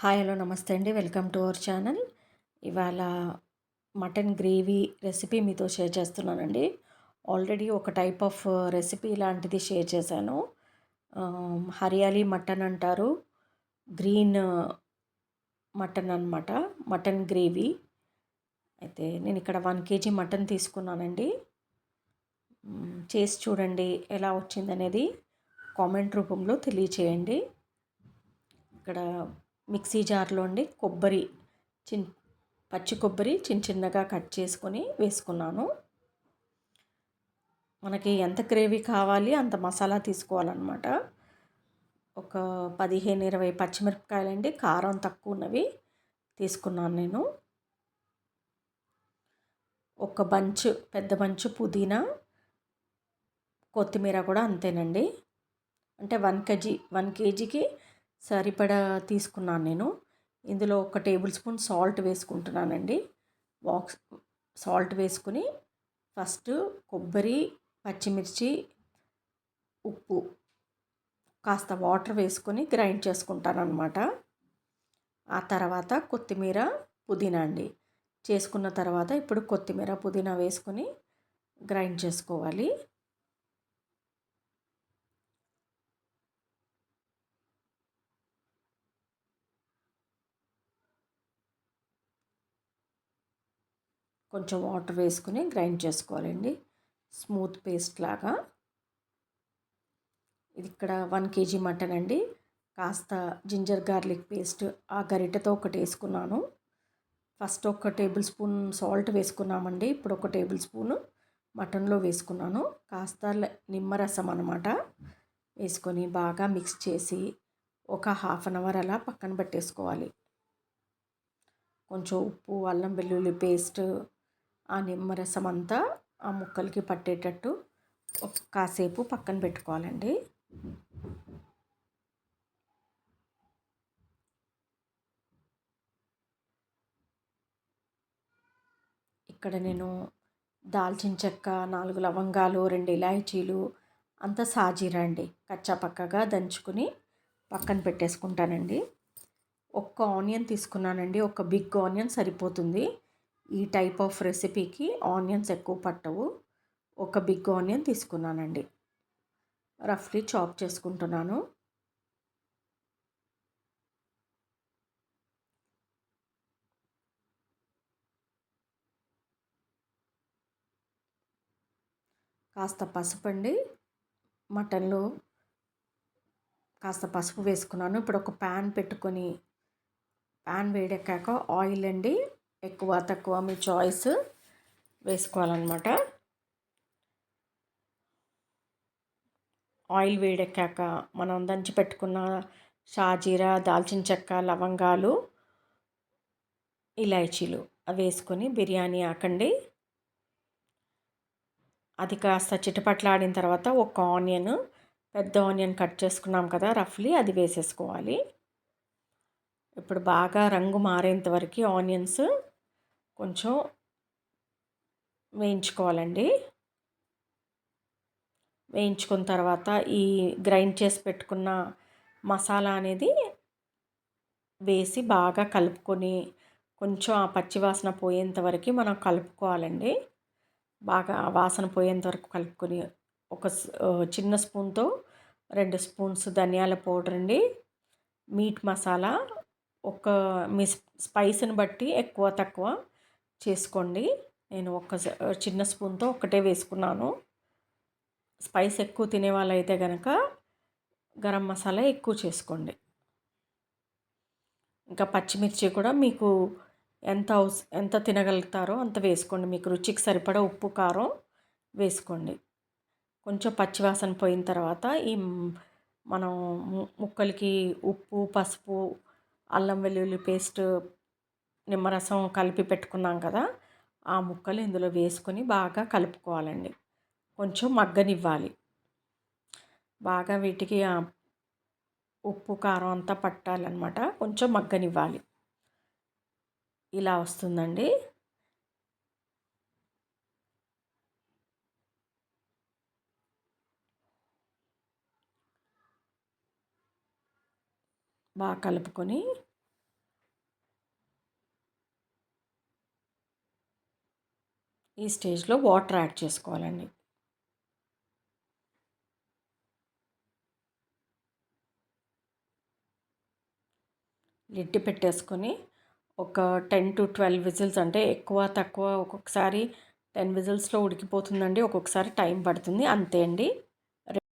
Hi hello నమస్తే అండి. Welcome to our channel. ఇవాళ మటన్ గ్రేవీ రెసిపీ మీతో షేర్ చేస్తున్నానండి. ఆల్రెడీ ఒక టైప్ ఆఫ్ రెసిపీ లాంటిది షేర్ చేశాను. హరియాలీ మటన్ అంటారు. గ్రీన్ మటన్ అనమాట. Mutton gravy. అయితే నేను ఇక్కడ 1 kg మటన్ తీసుకున్నానండి. చేసి చూడండి ఎలా వచ్చిందనేది కామెంట్ రూపంలో తెలియచేయండి. ఇక్కడ మిక్సీ జార్లో అండి పచ్చి కొబ్బరి చిన్నగా కట్ చేసుకొని వేసుకున్నాను. మనకి ఎంత గ్రేవీ కావాలి అంత మసాలా తీసుకోవాలన్నమాట. ఒక 15-20 పచ్చిమిరపకాయలండి, కారం తక్కువ ఉన్నవి తీసుకున్నాను నేను. ఒక పెద్ద బంచు పుదీనా, కొత్తిమీర కూడా అంతేనండి. అంటే 1 kgకి సరిపడా తీసుకున్నాను నేను. ఇందులో 1 టేబుల్ స్పూన్ సాల్ట్ వేసుకుంటున్నానండి. సాల్ట్ వేసుకుని ఫస్ట్ కొబ్బరి, పచ్చిమిర్చి, ఉప్పు, కాస్త వాటర్ వేసుకొని గ్రైండ్ చేసుకుంటానన్నమాట. ఆ తర్వాత కొత్తిమీర, పుదీనా అండి చేసుకున్న తర్వాత ఇప్పుడు కొత్తిమీర, పుదీనా వేసుకొని గ్రైండ్ చేసుకోవాలి. కొంచెం వాటర్ వేసుకుని గ్రైండ్ చేసుకోవాలండి, స్మూత్ పేస్ట్ లాగా. ఇది ఇక్కడ 1 kg మటన్ అండి. కాస్త జింజర్ గార్లిక్ పేస్ట్ ఆ గరిటెతో ఒకటి వేసుకున్నాను. ఫస్ట్ 1 టేబుల్ స్పూన్ సాల్ట్ వేసుకున్నామండి. ఇప్పుడు 1 టేబుల్ స్పూన్ మటన్లో వేసుకున్నాను. కాస్త నిమ్మరసం అన్నమాట వేసుకొని బాగా మిక్స్ చేసి ఒక 1/2 అవర్ అలా పక్కన పెట్టేసుకోవాలి. కొంచెం ఉప్పు, అల్లం వెల్లుల్లి పేస్ట్, ఆ నిమ్మరసం అంతా ఆ ముక్కలకి పట్టేటట్టు కాసేపు పక్కన పెట్టుకోవాలండి. ఇక్కడ నేను దాల్చిన చెక్క, 4 లవంగాలు, 2 ఇలాచీలు, అంతా సాజీరా అండి కచ్చాపక్కగా దంచుకుని పక్కన పెట్టేసుకుంటానండి. ఒక్క ఆనియన్ తీసుకున్నానండి. ఒక బిగ్ ఆనియన్ సరిపోతుంది. ఈ టైప్ ఆఫ్ రెసిపీకి ఆనియన్స్ ఎక్కువ పట్టవు. ఒక బిగ్ ఆనియన్ తీసుకున్నానండి. రఫ్లీ చాప్ చేసుకుంటున్నాను. కాస్త పసుపు అండి, మటన్లో కాస్త పసుపు వేసుకున్నాను. ఇప్పుడు ఒక ప్యాన్ పెట్టుకొని ప్యాన్ వేడెక్కాక ఆయిల్ అండి, ఎక్కువ తక్కువ మీ చాయిస్ వేసుకోవాలన్నమాట. ఆయిల్ వేడెక్కాక మనం దంచి పెట్టుకున్న షాజీరా, దాల్చిన చెక్క, లవంగాలు, ఇలాచీలు అవి వేసుకొని బిర్యానీ ఆకండి. అది కాస్త చిటపట్లాడిన తర్వాత ఒక ఆనియన్, పెద్ద ఆనియన్ కట్ చేసుకున్నాం కదా రఫ్లీ, అది వేసేసుకోవాలి. ఇప్పుడు బాగా రంగు మారేంత వరకు ఆనియన్స్ కొంచెం వేయించుకోవాలండి. వేయించుకున్న తర్వాత ఈ గ్రైండ్ చేసి పెట్టుకున్న మసాలా అనేది వేసి బాగా కలుపుకొని కొంచెం ఆ పచ్చివాసన పోయేంత వరకు మనం కలుపుకోవాలండి. బాగా వాసన పోయేంత వరకు కలుపుకొని ఒక చిన్న స్పూన్తో 2 స్పూన్స్ ధనియాల పౌడర్ అండి, మీట్ మసాలా, ఒక మీ స్పైస్ని బట్టి ఎక్కువ తక్కువ చేసుకోండి. నేను ఒక చిన్న స్పూన్తో ఒకటే వేసుకున్నాను. స్పైస్ ఎక్కువ తినే వాళ్ళైతే కనుక గరం మసాలా ఎక్కువ చేసుకోండి. ఇంకా పచ్చిమిర్చి కూడా మీకు ఎంత తినగలుగుతారో అంత వేసుకోండి. మీకు రుచికి సరిపడా ఉప్పు, కారం వేసుకోండి. కొంచెం పచ్చివాసన పోయిన తర్వాత ఈ మనం ముక్కలకి ఉప్పు, పసుపు, అల్లం వెల్లుల్లి పేస్ట్, నిమ్మరసం కలిపి పెట్టుకున్నాం కదా, ఆ ముక్కలు ఇందులో వేసుకొని బాగా కలుపుకోవాలండి. కొంచెం మగ్గనివ్వాలి. బాగా వీటికి ఉప్పు, కారం అంతా పట్టాలన్నమాట. కొంచెం మగ్గనివ్వాలి. ఇలా వస్తుందండి. బాగా కలుపుకొని ఈ స్టేజ్లో వాటర్ యాడ్ చేసుకోవాలండి. లిడ్ పెట్టేసుకొని ఒక 10-12 విజిల్స్, అంటే ఎక్కువ తక్కువ ఒక్కొక్కసారి 10 విజిల్స్లో ఉడికిపోతుందండి, ఒక్కొక్కసారి టైం పడుతుంది. అంతే అండి.